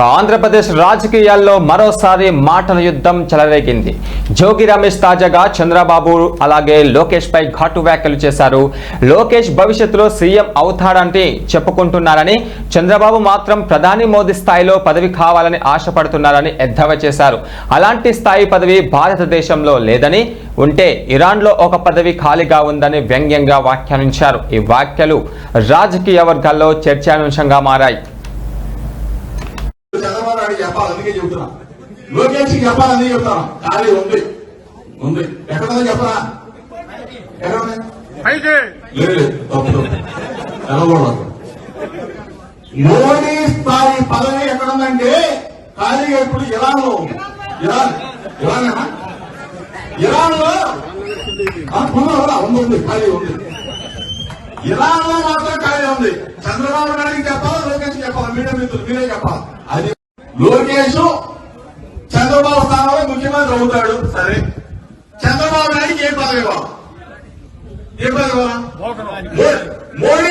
ఆంధ్రప్రదేశ్ రాజకీయాల్లో మరోసారి మాటల యుద్ధం చెలరేగింది. జోగి రమేష్ తాజాగా చంద్రబాబు అలాగే లోకేష్ పై ఘాటు వ్యాఖ్యలు చేశారు. లోకేష్ భవిష్యత్తులో సీఎం అవుతాడంటే చెప్పుకుంటున్నారని, చంద్రబాబు మాత్రం ప్రధాని మోదీ స్థాయిలో పదవి కావాలని ఆశపడుతున్నారని ఎద్దేవా చేశారు. అలాంటి స్థాయి పదవి భారతదేశంలో లేదని, ఉంటే ఇరాన్లో ఒక పదవి ఖాళీగా ఉందని వ్యంగ్యంగా వ్యాఖ్యానించారు. ఈ వ్యాఖ్యలు రాజకీయ వర్గాల్లో చర్చాంశంగా మారాయి. చంద్రబాబు నాయుడు చెప్పాలి, అందుకే చెబుతున్నా. లోకేష్ చెప్పాలి, అందుకే చెప్తాను. ఖాళీ ఉంది ఉంది ఎక్కడుందని చెప్పరా? లేదు తప్పు వెళ్ళకూడదు. మోడీ స్థాయి పదవి ఎక్కడుందంటే ఖాళీగా ఇప్పుడు ఇరాన్ లో ఇరాన్ లో ఉంది, ఖాళీ ఉంది. ఇరాన్ లో మాత్రం ఖాళీ ఉంది. చంద్రబాబు నాయుడికి చెప్పాలి, లోకేష్ చెప్పాలి. మీడియా మిత్రులు మీరే చెప్పాలి. అది లోకేష్ చంద్రబాబు స్థానంలో ముఖ్యమంత్రి అవుతాడు. సరే, చంద్రబాబు నాయుడికి ఏ పదవి ఇవ్వాలి? ఏ పదవి ఇవ్వాలా? మోడీ